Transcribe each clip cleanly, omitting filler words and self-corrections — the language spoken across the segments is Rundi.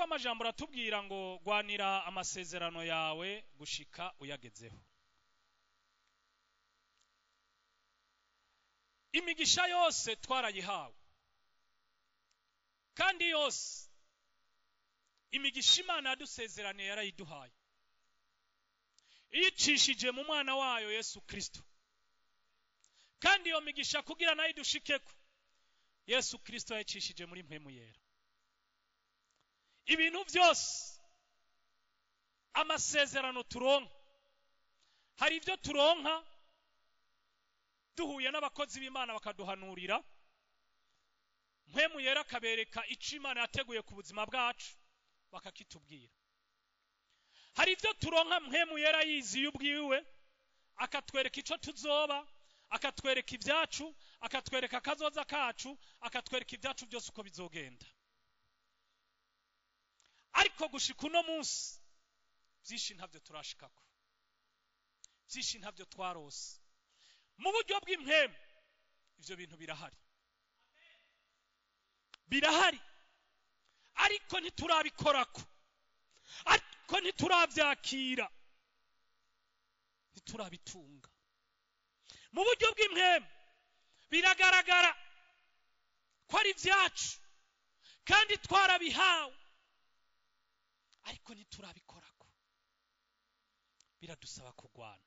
w'amajambo aratubwira ngo gwanira amasezerano yawe gushika uyagezeho. Imigisha yose twarayihawe, kandi yose imigisha Imana yadusezeraniye yarayiduhaye iyicishije mu mwana wayo Yesu Kristo. Kandi iyo migisha kugira nayo idushikeko Yesu Kristo yacishije muri mpwemu yera. Ibintu byose amasezerano turonka, hari ibyo turonka duhuye n'abakozi b'Imana bakaduhanurira, mpwemu yera akabereka icyo Imana yateguye ku buzima bwacu bakakitubwira. Hari ibyo turonka mpwemu yera yiziye ubwiwe akatwereka icyo tuzoba, akatwereka ibyacu, akatwereka kazoza kacu, akatwereka ibyacu byose uko bizogenda. Ariko gushika uno munsi byinshi ntabyo turashikako, byinshi ntabyo twarose. Mu buryo bw'impwemu ivyo bintu birahari, birahari, ariko ntiturabikorako, ariko ntiturabyakira, ntiturabitunga. Mu buryo bw'impwemu biragaragara ko ari byacu kandi twarabihawe, ariko ntiturabikorako. Biradusaba kugwana,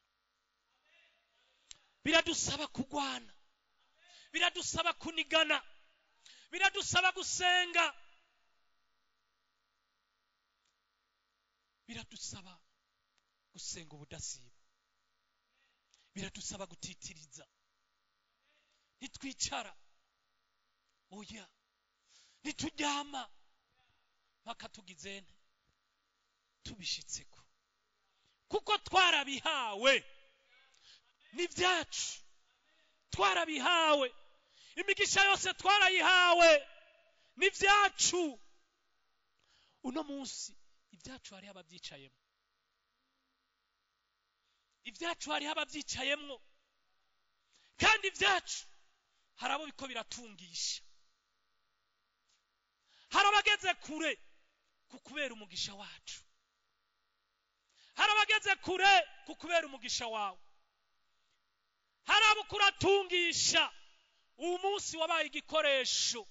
biradusaba kugwana, biradusaba kunigana, biradusaba gusenga, biradusaba gusenga ubudasiba, biradusaba gutitiriza. Nitwicara oya, nituryama mpaka tugizene tubishitseko, kuko twarabihawe, ni byacu, twarabihawe. Imigisha yose twarayihawe, ni byacu. Uno munsi ibyacu hari ababyicayemo, ibyacu hari ababyicayemo, kandi ibyacu hari abo biko biratungisha. Hari abageze kure kukubera umugisha wacu, hari abageze kure kukubera umugisha wawe, hari abo kuratungisha. Uyu munsi wabaye igikoresho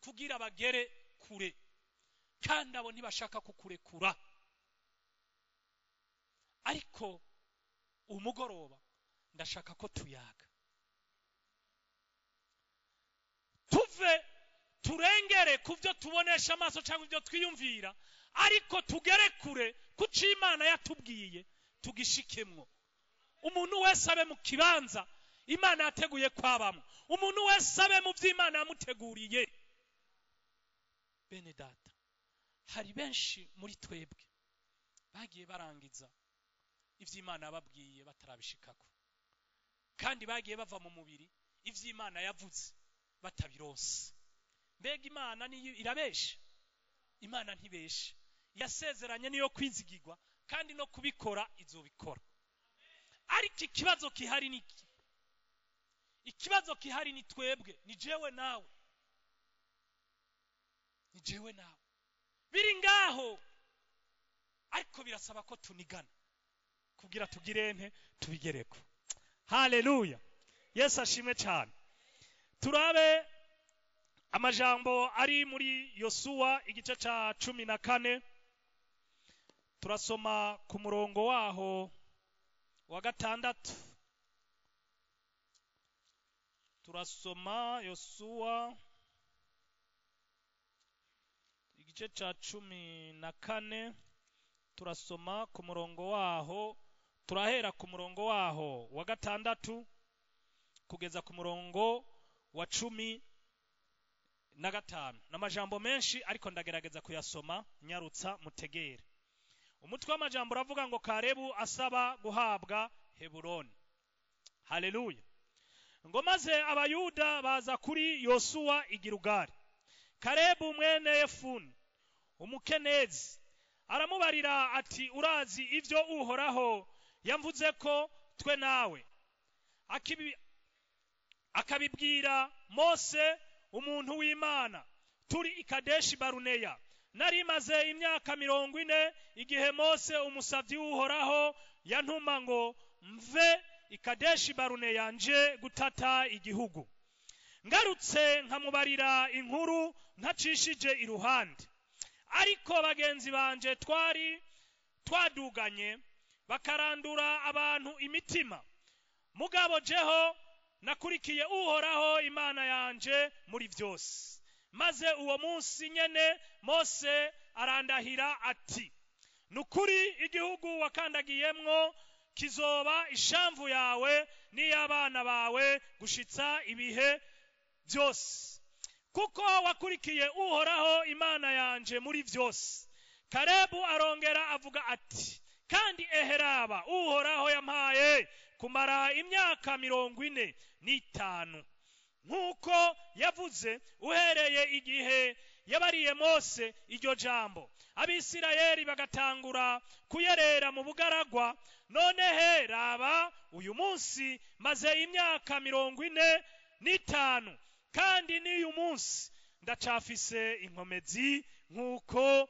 kugira bagere kure, kandi abo ntibashaka kukurekura. Ariko umugoroba ndashaka ko tuyaga, tuve turengere kuvyo tubonesha amaso cyangwa ibyo twiyumvira, ariko tugere kure kuko Imana yatubwiye tugishikemwo. Umuntu wese abe mu kibanza Imana yateguye kwabamo, umuntu wese abe mu by'Imana yamuteguriye. Bene data, hari benshi muri twebwe bagiye barangiza ivy'Imana yababwiye batarabishikako, kandi bagiye bava mu mubiri ivy'Imana yavuze batabirose. Mbega Imana niyo irabesha? Imana ntibesha, yasezeranye niyo kwizigirwa, kandi no kubikora izobikora. Ariko ikibazo kihari niki? Ikibazo kihari ni twebwe, ni jewe nawe, ni jewe nawe. Biri ngaho, ariko birasaba ko tunigana kugira tugirente tubigereko. Haleluya, Yesu ashimwe cyane. Turabe amajambo ari muri Yosuwa igice ca 14, turasoma ku murongo waho wa 6. Turasoma Yosuwa igice ca 14, turasoma ku murongo waho, turahera ku murongo waho wa 6 kugeza ku murongo wa 15. N'amajambo menshi, ariko ndagerageza kuyasoma nyarutsa mutegere. Umutwe w'amajambo uravuga ngo Karebu asaba guhabwa Heburoni. Haleluya. Ngo maze abayuda baza kuri Yosuwa i Gilgali. Karebu mwene Yefune umukenezi aramubarira ati, urazi ivyo Uhoraho yamvuze ko twe nawe? Akabibwira Mose umuntu w'Imana turi i Kadeshi Baruneya. nari maze imyaka 40 igihe Mose umusavyi w'Uhoraho yantuma ngo mve ikadeshi barune yanje gutata igihugu. Ngarutse nkamubarira inkuru ntacishije iruhande, ariko bagenzi banje twaduganye bakarandura abantu imitima. Mugabo jeho nakurikiye Uhoraho Imana yanje muri vyose. Maze uwo munsi nyene Mose arandahira ati, nukuri igihugu wakandagiyemwo kizoba ishamvu yawe n'iyabana bawe gushitsa ibihe byose, kuko wakurikiye Uhoraho Imana yanje muri vyose. Kalebu arongera avuga ati, kandi eheraba Uhoraho yampaye kumara imyaka 45 nkuko yavuze uhereye igihe yabariye Mose iryo jambo. Abisirayeli bagatangura kuyerera mu bugaragwa. None heraba uyu munsi maze imyaka 45 kandi n'uyu munsi ndacafise inkomezi nkuko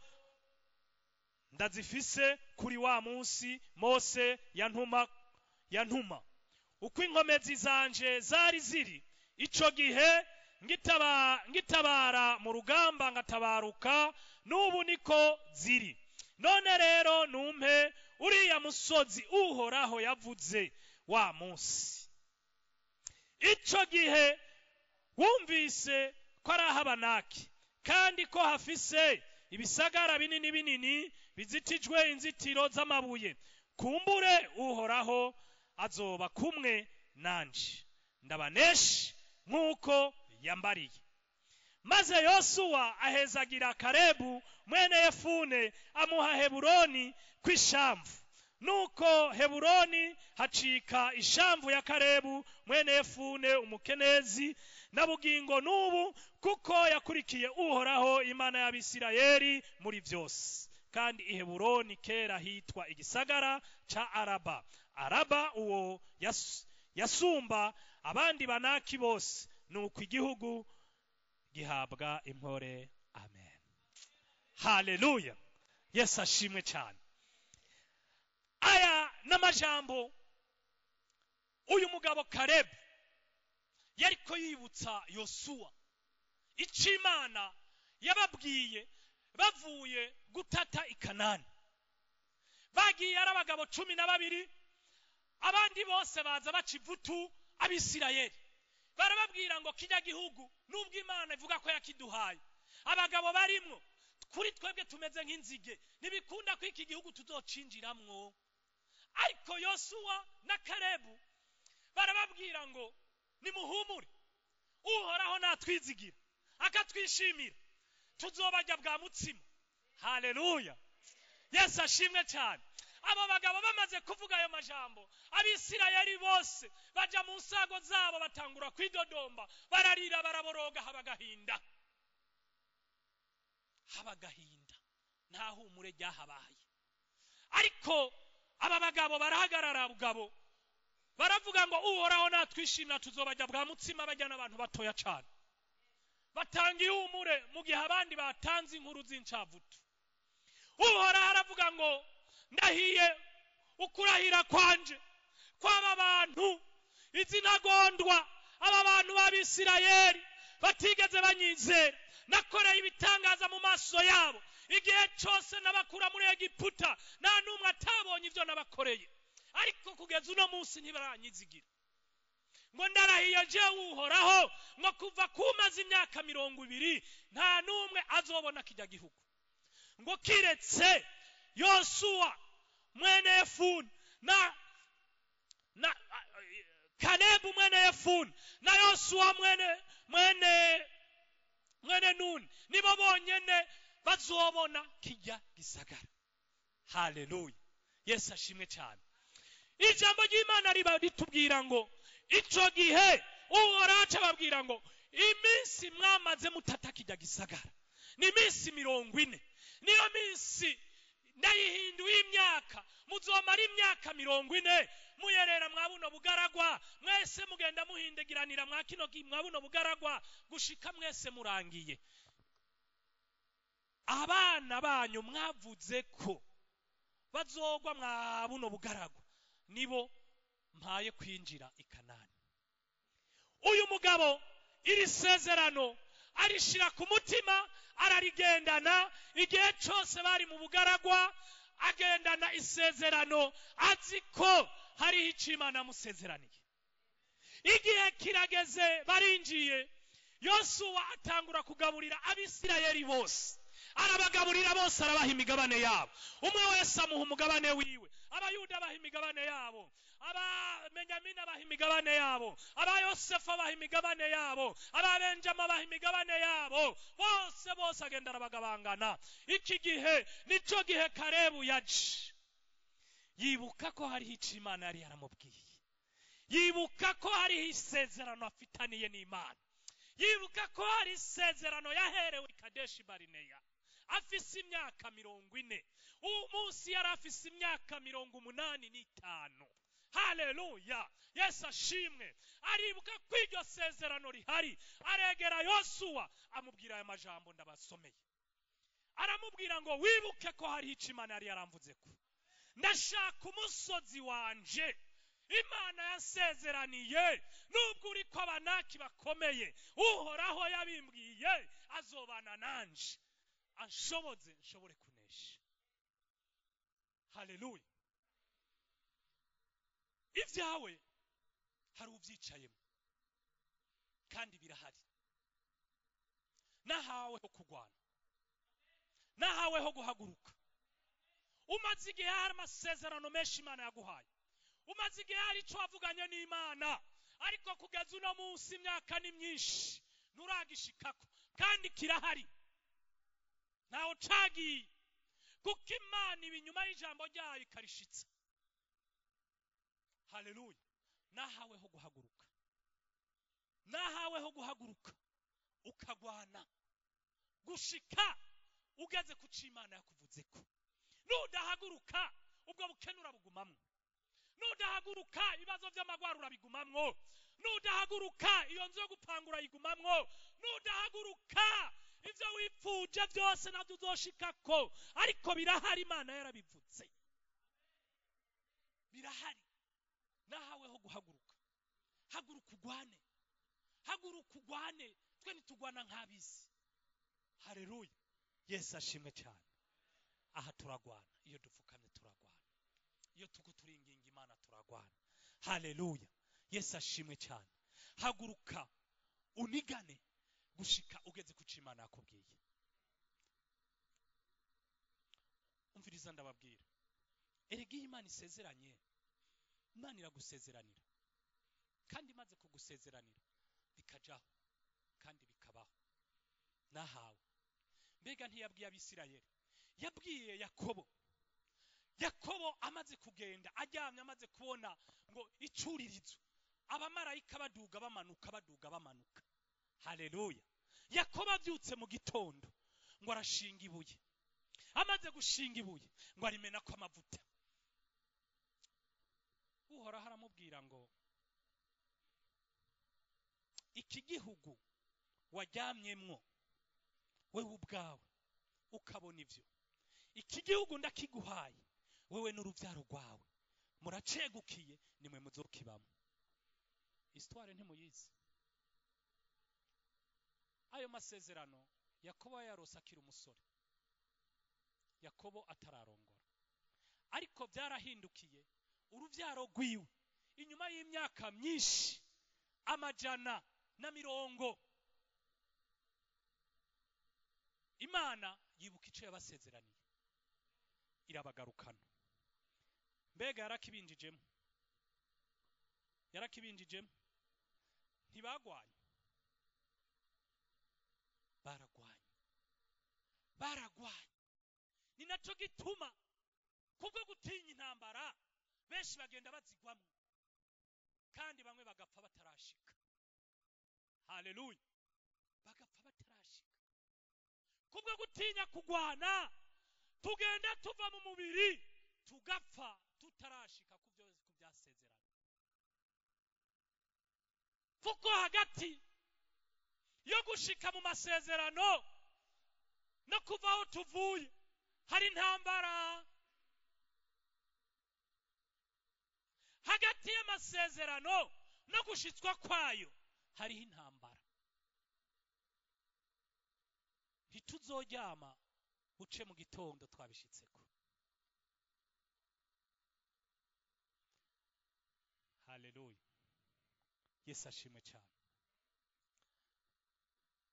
ndazifise kuri wa munsi Mose yantuma. Uko inkomezi zanje zari ziri ico gihe ngitabara mu rugamba ngatabaruka, n'ubu niko ziri. None rero numpe uriya musozi Uhoraho yavuze wa munsi. Ico gihe wumvise ko ari ahabanaki, kandi ko hafise ibisagara binini binini bizitijwe inzitiro z'amabuye. Kumbure Uhoraho azoba kumwe nanje ndabaneshe nkuko yambariye. Maze Yosuwa ahezagira Kalebu mwene Yefune amuha Heburoni kwishamvu. Nuko Heburoni hacika ishamvu ya Kalebu mwene Yefune umukenezi na bugingo n'ubu, kuko yakurikiye Uhoraho Imana y'Abisirayeli muri vyose. Kandi i Heburoni kera hitwa igisagara ca Araba. Araba uwo yasumba abandi banaki bose. Nuko igihugu gihabwa impore. Amen. Haleluya. Yesu ashimwe cyane. Aya n'amajambo uyu mugabo Kalebu yariko yibutsa Yosuwa icimana yababwiye bavuye gutata i Kanani. Bagiye ari abagabo 12, abandi bose baza bacivutu Abisirayeli. Barababwira ngo kijya gihugu nubwo Imana ivuga ko yakiduhaye, abagabo barimwo kuri twebwe tumeze nk'inzige, nibikunda ko iki gihugu tuzocinjiramwo. Ariko Yosuwa na Kalebu barababwira ngo nimuhumure, Uhoraho natwizigira akatwishimira, tuzobajya bwa mutsima. Haleluya. Yesu ashimwe cyane. Abo bagabo bamaze kuvuga ayo majambo, Abisirayeli bose baja mu nsago zabo batangura kwidodomba, bararira baraboroga, habagahinda nta humure ryahabaye. Ariko aba bagabo barahagarara bugabo baravuga ngo Uhoraho natwishimira, tuzobajya bwa mutsima. Bajyana abantu batoya cyane, batanga ihumure mu gihe abandi batanze inkuru z'incavutu. Uhoraho aravuga ngo ndahiye ukurahira kwanje kw'aba bantu izinagondwa, aba bantu b'Abisirayeli batigeze banyizera. Nakoreye ibitangaza mu maso yabo igihe cyose nabakura muri Egiputa, nta numwe atabonye ivyo nabakoreye. Ariko kugeza uno munsi ntibaranyizigira. Ngo ndarahiye je Uhoraho ngo kuva kumaze imyaka 20 nta numwe azobona kijya gihugu, ngo kiretse Yosuwa mwene Yefune na Kalebu mwene Yefune na Yosuwa mwene Nuni, nibo bonyene bazobona kijya gisagara. Haleluya. Yesu ashimwe cyane. Ijambo ry'Imana riba ritubwira ngo ico gihe Uhoraho ababwira ngo iminsi mwamaze mutata kijya gisagara ni iminsi 40. Niyo minsi ndayihinduye imyaka, muzomara imyaka 40 muyerera mwabuno bugaragwa, mwese mugenda muhindegiranira mwakino mwabuno bugaragwa gushika mwese murangiye. abana banyu mwavuze ko bazogwa mwa buno bugaragwa nibo mpaye kwinjira i Kanani. Uyu mugabo iri sezerano arishira ku mutima, ararigendana igihe cyose bari mu bugaragwa, agendana isezerano azi ko hariho icyo Imana yamusezeraniye. Igihe kirageze barinjiye, Yosuwa atangura kugaburira Abisirayeli bose, arabagaburira bose, arabaha imigabane yabo, umwe wese amuha umugabane wiwe. Abayuda baha imigabane yabo, Ababenyamini baha imigabane yabo, Abayosefu baha imigabane yabo, Ababenjama baha imigabane yabo, bose agenda arabagabangana. Iki gihe nico gihe Kalebu yaje, yibuka ko hariho icyo Imana yari yaramubwiye, yibuka ko hariho isezerano afitaniye n'Imana, yibuka ko hari isezerano yaherewe i Kadeshi Barineya afise imyaka 40. Uwo munsi yari afise imyaka 85. Haleluya, Yesu ashimwe. Aribuka ko iryo sezerano rihari, aregera Yosuwa amubwira aya majambo ndabasomeye. Aramubwira ngo wibuke ko hari icyo Imana yari yaramvuze ko ndashaka umusozi wanje Imana yasezeraniye, nubwo uri ko abanaki bakomeye, Uhoraho yabimbwiye azobana nanje anshoboze nshobore kunesha. Haleluya. Ibyawe hari ubyicayemo kandi birahari. Nahaweho kugwana, nahaweho guhaguruka. Umaze igihe hari amasezerano menshi Imana yaguhaye, umaze igihe hari icyo wavuganye n'Imana, ariko kugeza uno munsi imyaka ni myinshi nturagishikako, kandi kirahari ntaho cagiye, kuko Imana iba inyuma y'ijambo ryayo ikarishitsa. Haleluya. Nahaweho guhaguruka, nahaweho guhaguruka ukagwana gushika ugeze ku cyo Imana yakuvuzeko. Nudahaguruka ubwo bukenura bugumamwo, nudahaguruka ibibazo by'amagwarura bigumamwo, nudahaguruka iyo nzu yo gupangura yigumamwo, nudahaguruka ibyo wipfuje byose nabyo uzoshikako. Ariko birahari, Imana yarabivuze, birahari. Nahaweho guhaguruka, haguruka ugwane, haguruka ugwane. Twe nitugwana nk'abisi. Haleluya, Yesu ashimwe cyane. Aha turagwana, iyo dupfukamye turagwana, iyo turinginga Imana turagwana. Haleluya, Yesu ashimwe cyane. Haguruka unigane gushika ugeze ku cyo Imana yakubwiye. Umviriza ndababwira, erega Imana isezeranye, Imana iragusezeranira, kandi imaze kugusezeranira bikajaho kandi bikabaho. Nahawe. Mbega ntiyabwiye Abisirayeli, yabwiye Yakobo. Yakobo amaze kugenda, ajyamye amaze kubona ngo icuririzo, abamarayika baduga bamanuka, baduga bamanuka. Haleluya. Yakobo abyutse mu gitondo ngo arashinga ibuye, amaze gushinga ibuye ngo arimena ko amavuta. Uhoraho aramubwira ngo iki gihugu wajyamyemwo wewe ubwawe ukabona ibyo, iki gihugu ndakiguhaye wewe n'urubyaro rwawe, muracegukiye nimwe muzokibamo. Histoire ntimuyizi. Ayo masezerano Yakobo yarose akiri umusore, Yakobo atararongora, ariko byarahindukiye urubyaro rwiwe inyuma y'imyaka myinshi 100. Imana yibuka icyo yabasezeraniye, irabagarukana. Mbega yarakibinjijemo, yarakibinjijemo. Ntibagwanye, baragwanye. Ni nacyo gituma kubwo gutinya intambara benshi bagenda bazigwamo, kandi bamwe bagapfa batarashika. Haleluya, bagapfa batarashika. Kubwo gutinya kugwana tugenda tuva mu mubiri tugapfa tutarashika kubyasezerana. Kuko hagati yo gushika mu masezerano no kuva aho tuvuye hari intambara. Hagati y'amasezerano no gushitswa kwayo hariho intambara. Ntituzoryama buce mu gitondo twabishitseko. Haleluya. Yesu ashimwe cyane.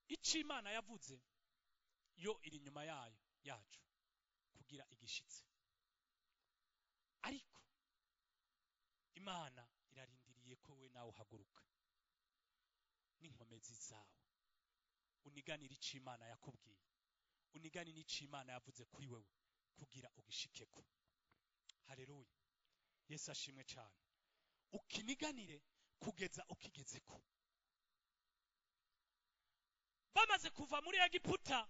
Icyo Imana yavuze yo iri nyuma yacu kugira igishitse. Ariko Imana irarindiriye ko we nawe uhaguruka n'inkomezi zawe uniganira icyo Imana yakubwiye, uniganira icyo Imana yavuze kuri wewe kugira ugishikeko. Haleluya. Yesu ashimwe cyane. Ukiniganire kugeza ukigezeko. Bamaze kuva muri Egiputa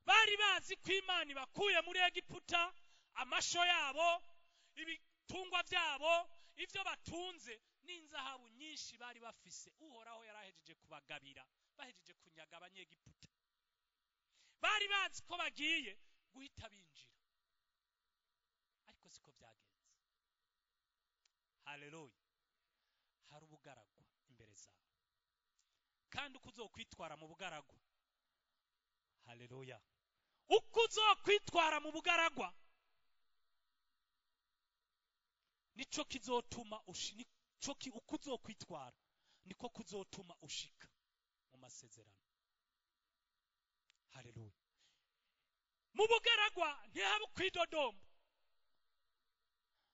bari bazi ko Imana ibakuye muri Egiputa, amasho yabo, ibitungwa byabo, ibyo batunze n'inzahabu nyinshi bari bafise. Uhoraho yarahejeje kubagabira, bahejeje kunyaga abanyegiputa. Bari bazi ko bagiye guhita binjira, ariko siko byagenze. Haleluya. Hari ubugaragwa imbere zawe, kandi uko uzokwitwara mu bugaragwa, haleluya, uko uzokwitwara mu bugaragwa nico kizotuma uko uzokwitwara niko kuzotuma ushika mu masezerano. Haleluya. Mu bugaragwa ntihaba kwidodomba,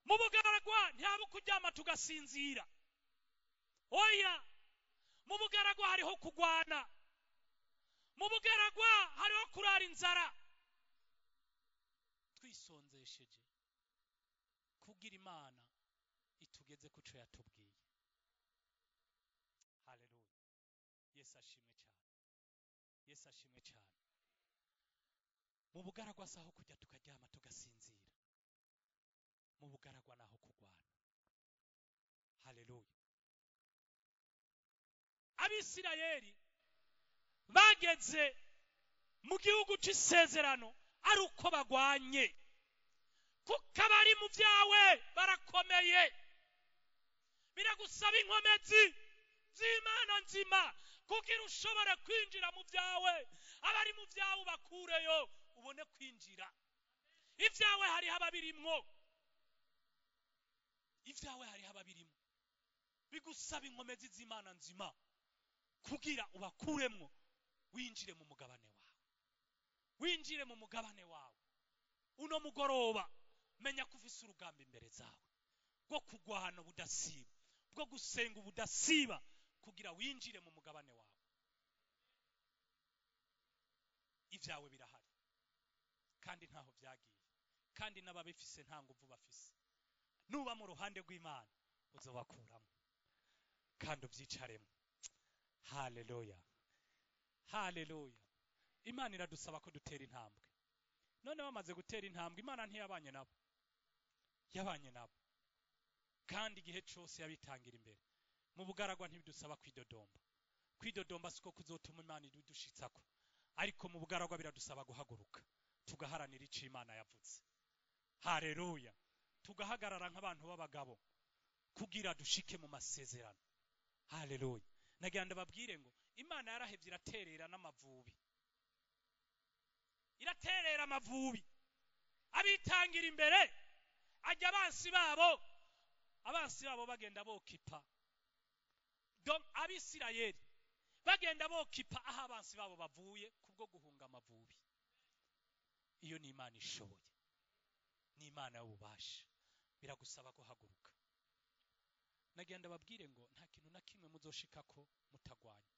mu bugaragwa ntihaba kuryama tugasinzira. Oya, mu bugaragwa hariho kugwana, mu bugaragwa hariho kurara inzara. Twisonzesheje kugira Imana itugeze kuco yatubwiye. Haleluya. Yesu ashimwe cyane. Yesu ashimwe cyane. Mu bugaragwa saho kujya tukaryama tugasinzira, mu bugaragwa naho kugwana. Haleluya. Abisirayeli bageze mu gihugu cy'isezerano ari uko bagwanye, kuko abari mu byawe barakomeye. Biragusaba inkomezi z'Imana nzima kugira ushobora kwinjira mu byawe. Abari mu byawe bakureyo ubone kwinjira. Ibyawe hariho ababirimwo, ibyawe hariho ababirimwo. Bigusaba inkomezi z'Imana nzima kugira ubakuremwo winjire mu mugabane wawe, winjire mu mugabane wawe. Uno mugoroba menya ko ufise urugamba imbere zawe bwo kugwana budasiba, bwo gusenga ubudasiba kugira winjire mu mugabane wawe. Ibyawe birahari kandi ntaho byagiye, kandi n'ababifise nta nguvu bafise. Nuba mu ruhande rw'Imana uzobakuramo kandi ubyicaremo. Haleluya. Haleluya. Imana iradusaba ko dutera intambwe. None bamaze gutera intambwe, Imana ntiyabanye nabo, yabanye nabo kandi igihe cyose yabitangira imbere. Mu bugaragwa ntibidusaba kwidodomba. Kwidodomba siko kuzotuma Imana idushitsako, ariko mu bugaragwa biradusaba guhaguruka tugaharanira icyo Imana yavuze. Haleluya. Tugahagarara nk'abantu b'abagabo kugira dushike mu masezerano. Haleluya. Nagira ndababwire ngo Imana yarahevye iraterera n'amavubi, iraterera amavubi abitangira imbere. Ajya abansi babo bagenda bokipa. Donc Abisirayeli bagenda bokipa aho abansi babo bavuye kubwo guhunga amavubi. Iyo ni Imana ishoboye, ni Imana y'ububasha. Biragusaba guhaguruka. Nagira ndababwire ngo nta kintu na kimwe muzoshikako mutagwanya.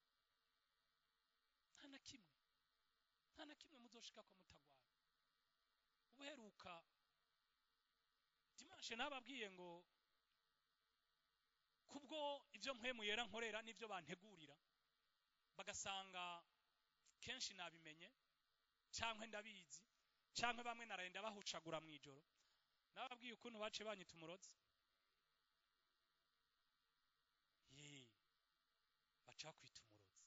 Nta na kimwe muzoshikako mutagwanya. Ubuheruka dimanche nababwiye ngo kubwo ivyo mpwemu yera nkorera n'ivyo bantegurira bagasanga kenshi nabimenye cyangwa ndabizi cyangwa bamwe narenda bahucagura mwijoro. Nababwiye ukuntu bace banyita umurozi. Baca kwita umurozi.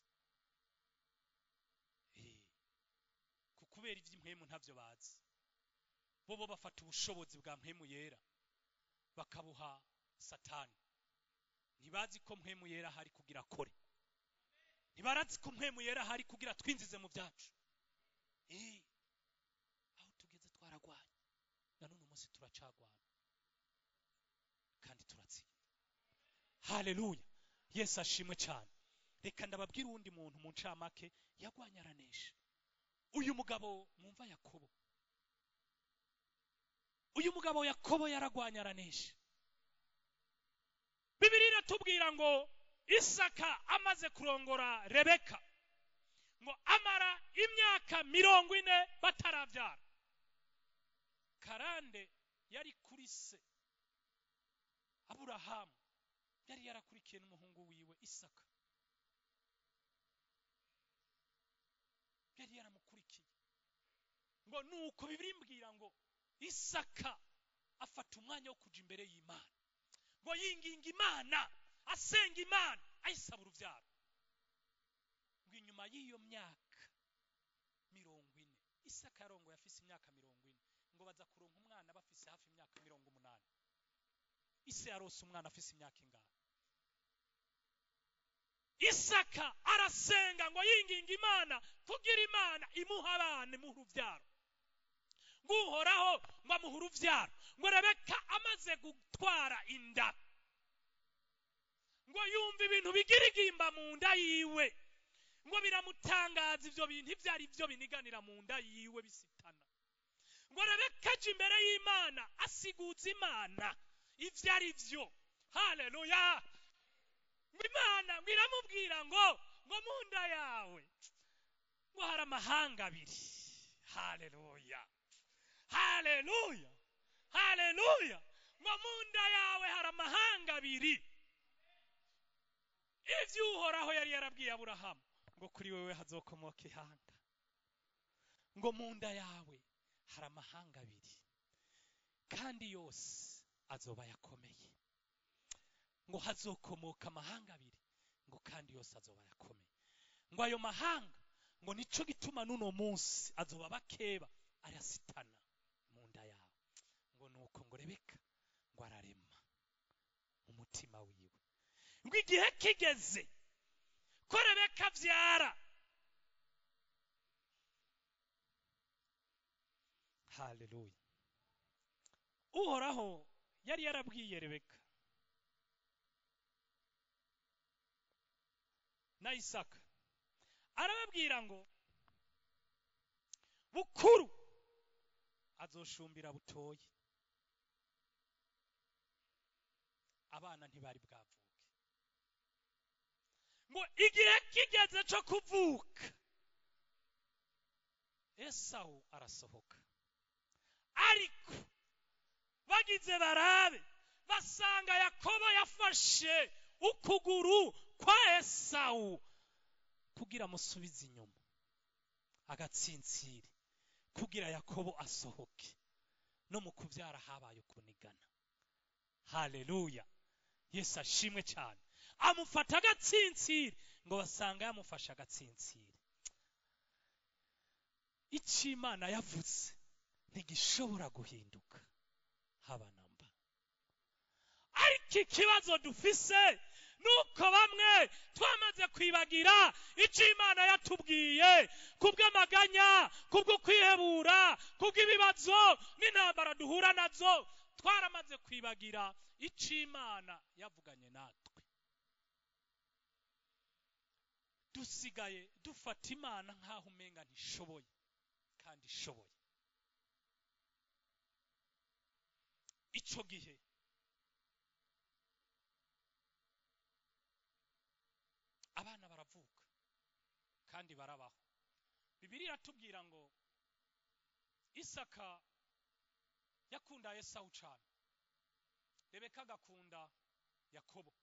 kubera iby'impwemu ntavyo bazi. Bobo bafata ubushobozi bwa mpwemu yera bakabuha Satani. Ntibazi ko mpwemu yera hari kugira akore. Ntibarazi ko mpwemu yera hari kugira twinjize mu byacu. Aho tugeze twaragwanye, na none umunsi turacagwana kandi turatsinda. Haleluya, Yesu ashimwe cyane. Reka ndababwira uwundi muntu mu ncamake yagwanye aranesha. Uyu mugabo mwumva Yakobo. Uyu mugabo Yakobo yaragwanye aranesha. Bibiliya iratubwira ngo Isaka amaze kurongora Rebeka ngo amara imyaka 40 batarabyara. Karande yari kuri se Aburahamu, yari yarakurikiye n'umuhungu wiwe Isaka. Yari yaramukurikiye. Ngo nuko Bibiliya imbwira ngo Isaka afata umwanya wo kuja imbere y'Imana. Ngo yinginga Imana, asenga Imana, ayisaba uruvyaro. Ngo inyuma y'iyo myaka 40, Isaka yarongoye afise imyaka 40, ngo baza kuronka umwana bafise hafi imyaka 80. Ise yarose umwana afise imyaka ingahe? Isaka arasenga ngo yinginga Imana kugira Imana imuha abana mu ruvyaro. Ngo Uhoraho ngo amuha uruvyaro. Ngo Rebeka amaze gutwara inda, ngo yumva ibintu bigirigimba mu nda yiwe, ngo biramutangaza ivyo bintu ivyari byo biniganira mu nda yiwe bisitana. Ngo Rebeka aje imbere y'Imana asiguza Imana ivyari byo. Haleluya. Imana ngo iramubwira ngo mu nda yawe ngo hari amahanga abiri. Haleluya, haleluya, haleluya. Ngo mu nda yawe hari amahanga abiri. Ivyo Uhoraho yari yarabwiye Aburahamu ngo kuri wewe hazokomoka ihanga. Ngo mu nda yawe hari amahanga abiri kandi yose azoba yakomeye. Ngo hazokomoka amahanga abiri, ngo kandi yose azoba yakomeye. Ngo ayo mahanga ngo nico gituma nuno munsi azoba bakeba arasitana mu nda yawe. Ngo nuko ngo Rebeka ngo ararema umutima wiwe. Ngo igihe kigeze ko Rebeka avyara. Haleluya. Uhoraho yari yarabwiye Rebeka na Isaka, arababwira ngo bukuru azoshumbira butoyi. Abana ntibari bwavuke. Ngo igihe kigeze cyo kuvuka, Esau arasohoka. Ariko bagize barabe basanga Yakobo yafashe ukuguru kwa Esau kugira musubize inyuma agatsintsiri kugira Yakobo asohoke. No mu kuvyara habaye kunigana. Haleluya, Yesu ashimwe cyane. Amufata agatsintsiri ngo basanga yamufasha agatsintsiri. Icy'Imana yavuze ntigishobora guhinduka haba namba. Ariko ikibazo dufise nuko bamwe twamaze kwibagira icyo Imana yatubwiye kubw'amaganya, kubwo kwihebura, kubw'ibibazo n'intambara duhura nazo. Twaramaze kwibagira icyo Imana yavuganye natwe. Dusigaye dufata Imana nkaho umenga ntishoboye kandi ishoboye. Ico gihe abana baravuka kandi barabaho. Bibiliya iratubwira ngo Isaka yakunda Esau cyane, Rebeka agakunda Yakobo.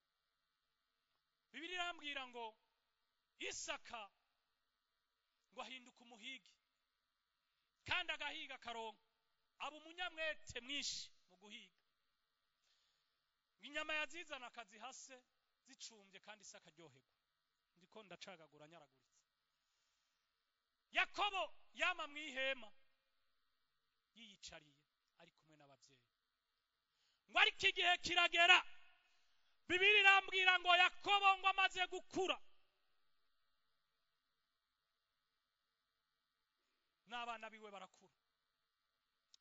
Bibiliya irambwira ngo Isaka ngo ahinduka umuhigi kandi agahiga karonka, aba umunyamwete mwinshi mu guhiga. Inyama yazizana akazihase zicumbye kandi Isaka aryoherwa. Ndiko ndacagagura nyaraguritse. Yakobo yama mwihema yiyicariye ari kumwe n'abavyeyi, ngo ariko igihe kiragera, Bibiri irambwira ngo Yakobo ngo amaze gukura n'abana biwe barakura.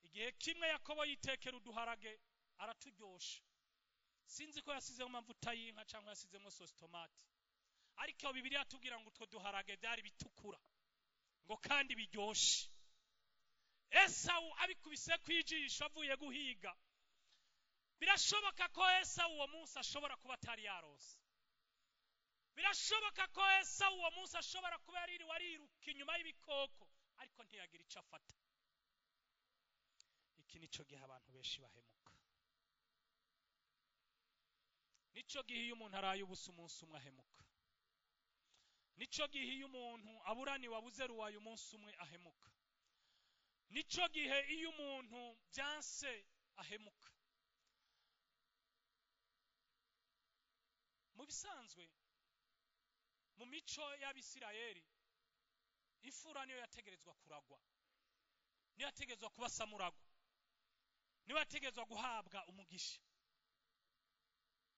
Igihe kimwe Yakobo yitekera uduharage araturyosha, sinzi ko yasizemo amavuta y'inka cyangwa yasizemo sosi tomate, ariko Bibiri atubwira ngo utwo duharage byari bitukura ngo kandi biryoshe. Esau abikubise kwijisho avuye guhiga, birashoboka ko Esau uwo munsi ashobora kuba atari yarose, birashoboka ko Esau uwo munsi ashobora kuba yaririwe ariruka inyuma y'ibikoko, ariko ntiyagira icyo afata. Iki nico gihe abantu benshi bahemuka, nico gihe iyo umuntu araye ubusa umunsi umwe ahemuka, nico gihe iyo umuntu aburaniwe abuze ruwaye umunsi umwe ahemuka, nico gihe iyo umuntu byanse ahemuka. Mu bisanzwe mu mico y'Abisirayeli, imfura niyo yategerezwa kuragwa, niyo yategerezwa kuba samuragwa, niyo yategerezwa guhabwa umugisha.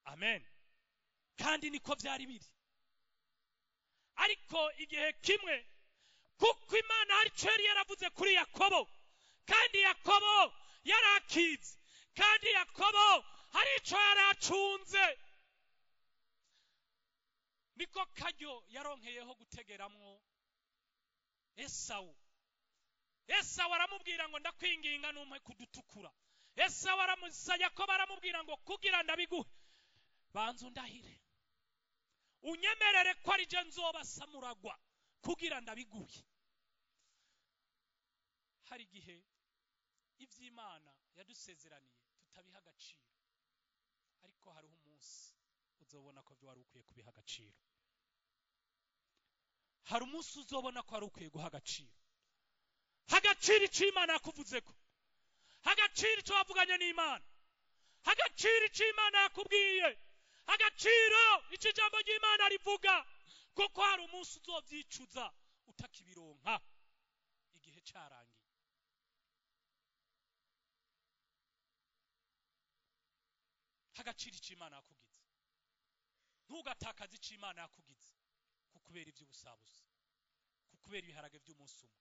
Amen. Kandi niko byari biri. Ariko igihe kimwe, kuko Imana hari icyo yari yaravuze kuri Yakobo, kandi Yakobo yarakize, kandi Yakobo hari icyo yaracunze, niko karyo yaronkeyeho gutegeramwo Esau. Esau aramubwira ngo ndakwinginga numpe kudutukura. Esau Yakobo aramubwira ngo kugira ndabiguhe banza undahire, unyemerere ko ari je nzoba samuragwa kugira ndabiguhe. Hari igihe ivy'Imana yadusezeraniye tutabiha agaciro, ariko hariho umunsi uzobona ko wari ukwiye kubiha agaciro. Hari umunsi uzobona ko wari ukwiye guha agaciro. Hagaciro icyo Imana yakuvuzeko, hagaciro icyo wavuganye n'Imana, hagaciro icyo Imana yakubwiye, hagaciro icyo ijambo ry'Imana rivuga, kuko hari umunsi uzovyicuza utakibironka igihe cyarangiye. Hagaciro icyo Imana yakugize, ntugatakaze icyo Imana yakugize kukubera iby'ubusabusa, kukubera ibiharage by'umunsi umwe.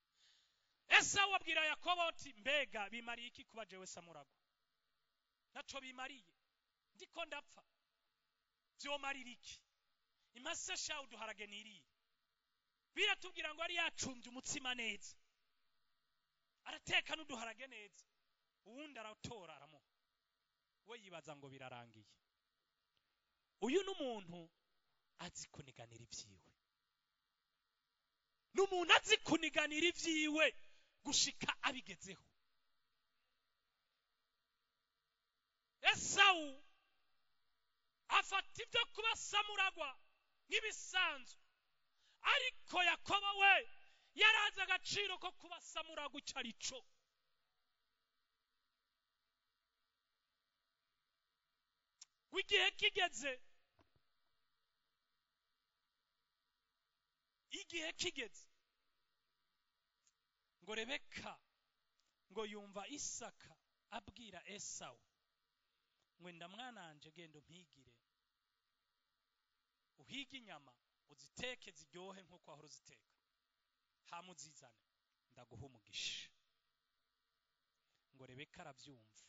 Esau abwira Yakobo ati mbega bimariye iki kuba jewe samuragwa? Naco bimariye, ndiko ndapfa, byomarira iki? Imase sha uduharage niriye. Biratubwira ngo ari yacumbye umutsima neza, arateka n'uduharage neza, uwundi aratora aramuha, we yibaza ngo birarangiye. Uyu n'umuntu azi kuniganira ivyiwe, n'umuntu azi kuniganira ivyiwe gushika abigezeho. Esau afata ibyo kuba samuragwa nk'ibisanzwe, ariko Yakobo we yarazi agaciro ko kuba samuragwa icyo ari cyo. Igihe kigeze, igihe kigeze ngo Rebeka ngo yumva Isaka abwira Esau ngo nda mwananje genda umpigire, uhige inyama uziteke ziryohe nkuko ahora uziteka, hamuzizane ndaguha umugisha. Ngo Rebeka arabyumva,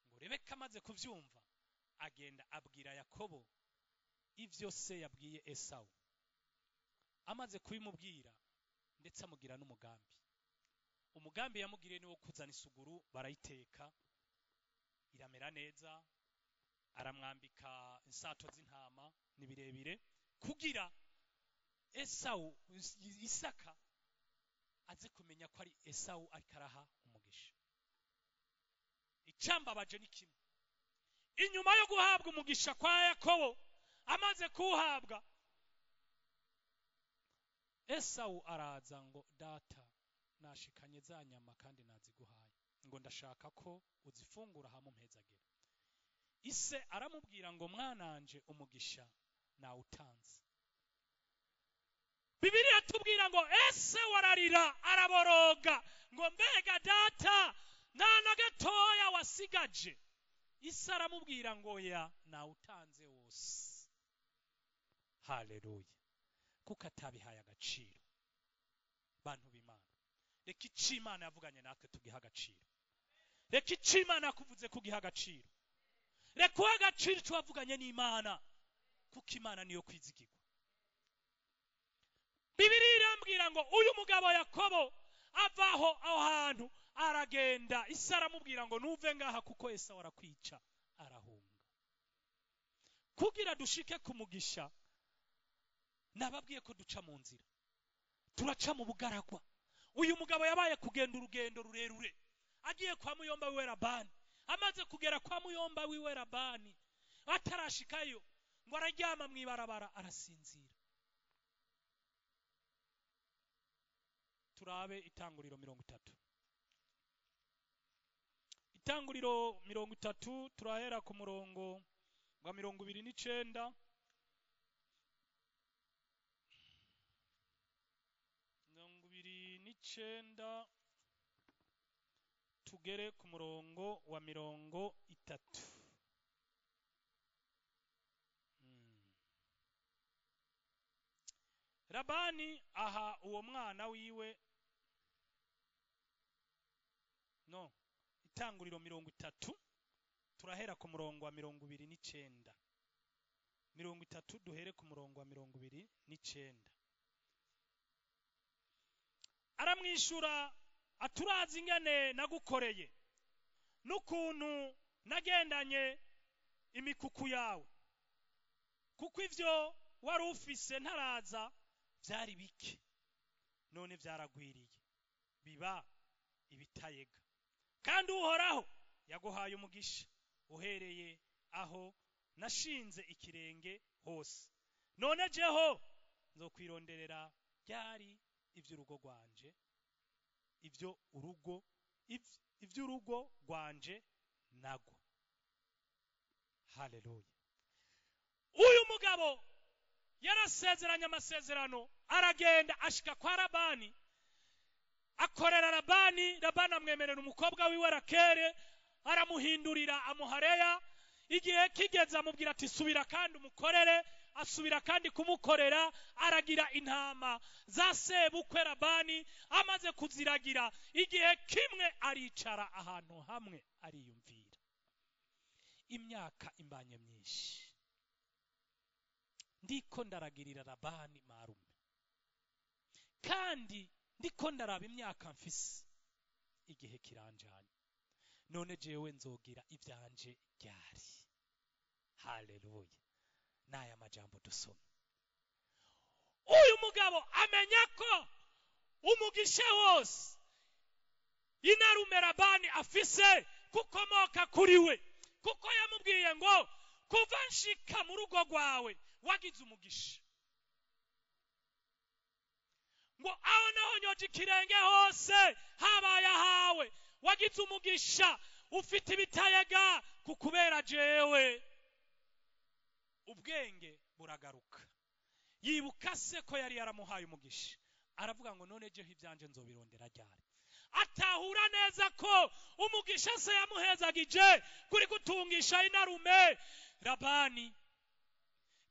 ngo Rebeka amaze kubyumva agenda abwira Yakobo ivyo se yabwiye Esau. Amaze kubimubwira ndetse amugira n'umugambi. Umugambi yamugiriye ni wo kuzana isuguru, barayiteka iramera neza, aramwambika insato z'intama nibirebire kugira Esau Isaka aze kumenya ko ari Esau ariko araha umugisha. Icambabaje ni kimwe, inyuma yo guhabwa umugisha kwa Yakobo, amaze kuhabwa, Esau araza ngo data nashikanye za nyama kandi naziguhaye, ngo ndashaka ko uzifungura hamwe mpezagera. Ise aramubwira ngo mwananje umugisha na utanze, Bibiliya tubwira ngo ese wararira araboroga ngo mbega data nta na gatoya wasigaje. Isi aramubwira ngo ya nawutanze wose. Haleluya. Kuko atabihaye agaciro. Bantu b'Imana, reka icyo Imana yavuganye natwe tugiha agaciro. Reka icyo Imana yakuvuze kugiha agaciro. Reka uha agaciro icyo wavuganye n'Imana, kuko Imana niyo kwizigirwa. Bibiliya irambwira ngo uyu mugabo Yakobo avaho aho hantu aragenda. Isi aramubwira ngo nuve ngaha kuko Esawu arakwica. Arahunga. Kugira dushike ku mugisha, nababwiye ko duca mu nzira, turaca mu bugaragwa. Uyu mugabo yabaye kugenda urugendo rurerure, agiye kwa muyomba wiwe Labani. Amaze kugera kwa muyomba wiwe Labani, atarashikayo ngo araryama mwibarabara arasinzira. Turabe Itanguriro 30. Itanguriro 30 turahera ku murongo wa 29. 29 tugere ku murongo wa 30. Labani aha uwo mwana wiwe Itanguriro 30 turahera ku murongo wa 29. 30 duhere ku murongo wa 29. Aramwishura aturazi ingene nagukoreye n'ukuntu nagendanye imikuku yawe, kuko ivyo wari ufise ntaraza byari bike, none byaragwiriye biba ibitayega. Kandi Uhoraho yaguhaye umugisha uhereye aho nashinze ikirenge hose. None jeho nzokwironderera byari ivy'urugo rwanje, ivy'urugo rwanje nagwo. Haleluya. Uyu mugabo yarasezeranye amasezerano, aragenda ashika kwa Labani, akorera Labani. Labani amwemerera umukobwa wiwe Rakele, aramuhindurira amuhareya. Igihe kigeze amubwira ati subira kandi umukorere. Asubira kandi kumukorera, aragira intama za sebukwe Labani. Amaze kuziragira, igihe kimwe aricara ahantu hamwe ariyumvira. Imyaka imbanye myinshi ndiko ndaragirira Labani marume, kandi ndiko ndaraba imyaka mfise, igihe kiranjanye. None jewe nzogira ivyanje ryari? Haleluya. Naya majambo dusoma. Uyu mugabo amenya ko umugisha wose inarume Labani afise kukomoka kuri we, kuko yamubwiye ngo kuva nshika mu rugo rwawe wagize umugisha, ngo aho naho nyoje ikirenge hose habaye hawe. Wagize umugisha, ufite ibitayega kukubera jewe. Ubwenge buragaruka, yibuka se ko yari yaramuhaye umugisha. Aravuga ngo none jeho ibyanje nzobirondera ryari? Atahura neza ko umugisha se yamuhezagije kuri gutungisha inarume Labani.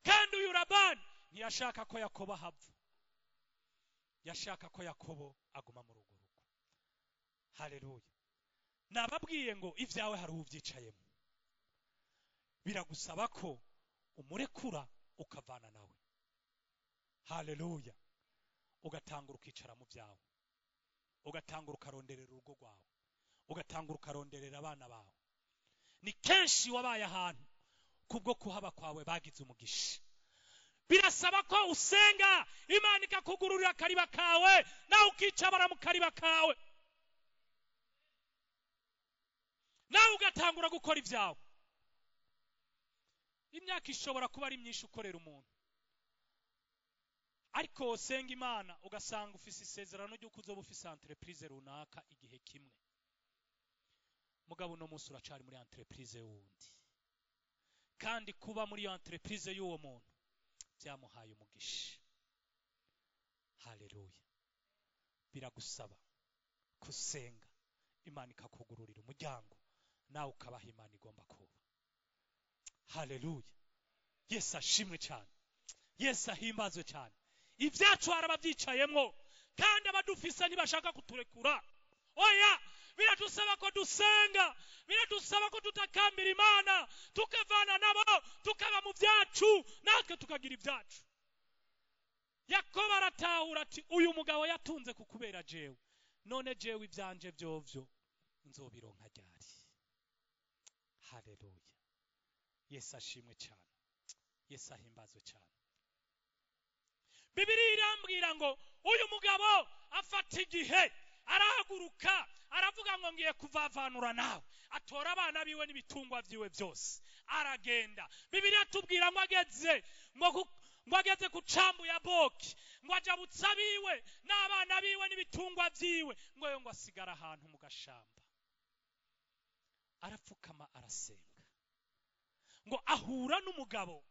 Kandi uyu Labani ntiyashaka ko Yakobo hava, yashaka ko Yakobo aguma mu rugo. Haleluya. Nababwiye ngo ivyawe hari uvyicayemo, biragusaba ko umurekura ukavana nawe. Haleluya. Ugatangura ukicara mu byawe, ugatangura ukaronderera urugo rwawe, ugatangura ukaronderera abana bawe. Ni kenshi wabaye ahantu kubwo kuhaba kwawe bagize umugisha. Birasaba ko usenga, Imana ikakugururira kariba kawe, nawe ukicabara mu kariba kawe, nawe ugatangura gukora ibyawe. Imyaka ishobora kuba ari myinshi ukorera umuntu, ariko usenga Imana ugasanga ufise isezerano ryo kuzoba ufise entreprise runaka igihe kimwe. Mugabo no munsi uracari muri entreprise wundi, kandi kuba muri entreprise y'uwo muntu byamuhaye umugisha. haleluya. Biragusaba kusenga Imana ikakugururira umuryango nawe ukabaha Imana igomba kuba. Haleluya. Yesu ashimwe cyane, Yesu ahimbazwe cyane. Ibyacu harababyicayemwo kandi abadufisa ntibashaka kuturekura. Oya, biradusaba ko dusenga, biradusaba ko tutakambira Imana, tukavana nabo, tukaba mu byacu, natwe tukagira ibyacu. Yakobo aratahura ati uyu mugabo yatunze kukubera jewe, none jewe ibyanje byovyo nzobironka ryari. Haleluya. Yesu ashimwe cyane, Yesu ahimbazwe cyane. Bibiliya irambwira ngo uyu mugabo afata igihe arahaguruka aravuga ngo ngiye kuvavanura nawe, atora abana biwe n'ibitungwa byiwe byose aragenda. Bibiliya tubwira ngo ageze ku cambu ya Boki, ngo ajabutsa biwe n'abana biwe n'ibitungwa byiwe, ngo yo ngo asigara ahantu mu gashamba. Arapfukama arasenga, ngo ahura n'umugabo,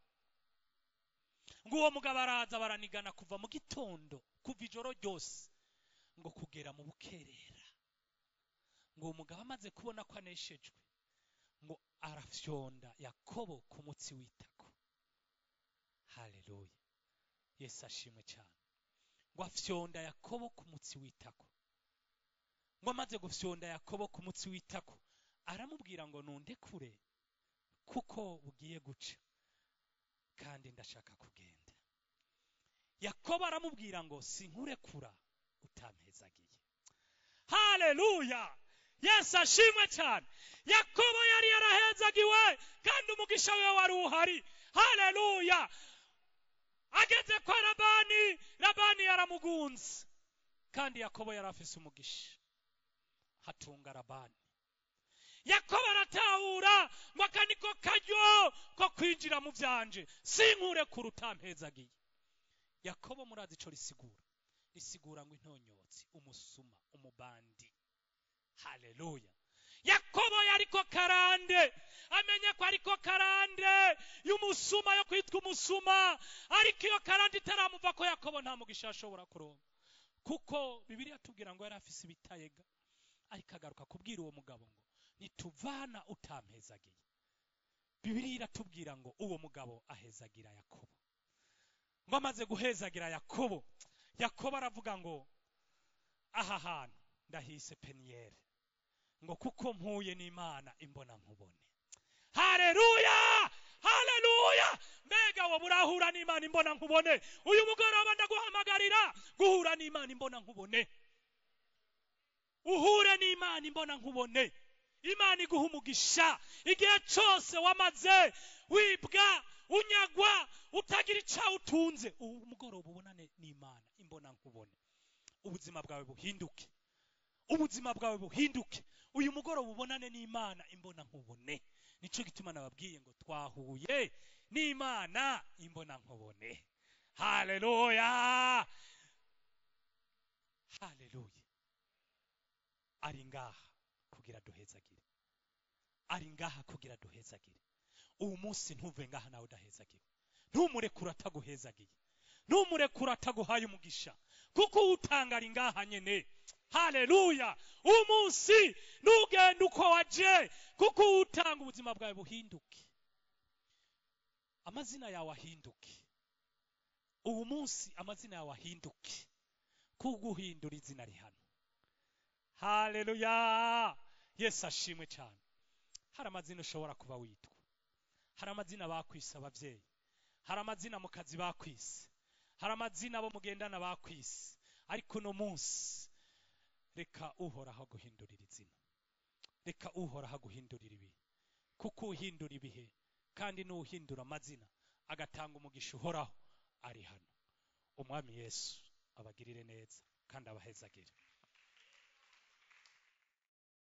ngo uwo mugabo araza baranigana kuva mu gitondo, kuva ijoro ryose, ngo kugera mu bukerera. Ngo uwo mugabo amaze kubona ko aneshejwe, ngo arafyonda Yakobo ku mutsi w'itako. Haleluya. Yesu ashimwe cyane. Ngo afyonda Yakobo ku mutsi w'itako. Ngo amaze gufyonda Yakobo ku mutsi w'itako, aramubwira ngo nundekure kuko bugiye guca kandi ndashaka kugenda. Yakobo aramubwira ngo sinkurekura utampezagiye. Haleluya. Yesu ashimwe cyane. Yakobo yari yarahezagiwe kandi umugisha we wari uhari. Haleluya. Ageze kwa Labani yaramugunze kandi Yakobo yari afise umugisha, hatunga Labani. Yakobo aratahura ngo akaniko karyo ko kwinjira mu byanje, sinkurekura utampezagiye. Yakobo murazi ico risigura ngo intonyotsi, umusuma, umubandi. Haleluya. Yakobo yariko karande, amenye ko ariko karande y'umusuma, yo kwitwa umusuma, ariko iyo karande itaramuva ko Yakobo nta mugisha ashobora kuronka, kuko Bibiliya tubwira ngo yari afise ibitayega, ariko agaruka kubwira uwo mugabo ngo nituvana utampezagiye. Bibiliya iratubwira ngo uwo mugabo ahezagira Yakobo. Ngo amaze guhezagira Yakobo, Yakobo aravuga ngo aha hantu ndahise Peniyeli, ngo kuko mpuye n'Imana imbona nkubone. Haleluya. Haleluya. Mbega wo burahura n'Imana imbona nkubone. Uyu mugoroba ndaguhamagarira guhura n'Imana imbona nkubone. Uhure n'Imana imbona nkubone. Imana iguha umugisha igihe cyose wamaze wibwa, unyagwa, utagira icyaha utunze. Umugoroba ubonane n'Imana imbona nkubone, ubuzima bwawe buhinduke, ubuzima bwawe buhinduke. Uyu mugoroba ubonane n'Imana imbona nkubone. Nico gituma nababwiye ngo twahuye n'Imana imbona nkubone. Haleluya. Haleluya. Ari ngaha kugira duhezagire, ari ngaha kugira duhezagire. Uwo munsi ntuve ngaha nawe udahezagire, ntumurekura ataguhezagiye, ntumurekura ataguhaye umugisha, kuko utanga ari ngaha nyene. Haleluya. Uwo munsi ntugende uko waje, kuko utanga ubuzima bwawe buhinduke, amazina yawe ahinduke. Uwo munsi amazina yawe ahinduke, kuguhindura izina rihano. Haleluya. Yesu ashimwe cyane. Hari amazina ushobora kuba witwa, hari amazina bakwise abavyeyi, hari amazina mu kazi bakwise, hari amazina bo mugendana bakwise, ariko no munsi reka uhoraho guhindurira izina, reka uhoraho guhindurira ibihe, kuko uhindura ibihe kandi n'uhindura amazina agatanga umugisha uhoraho ari hano. Umwami Yesu abagirire neza kandi abahezagire.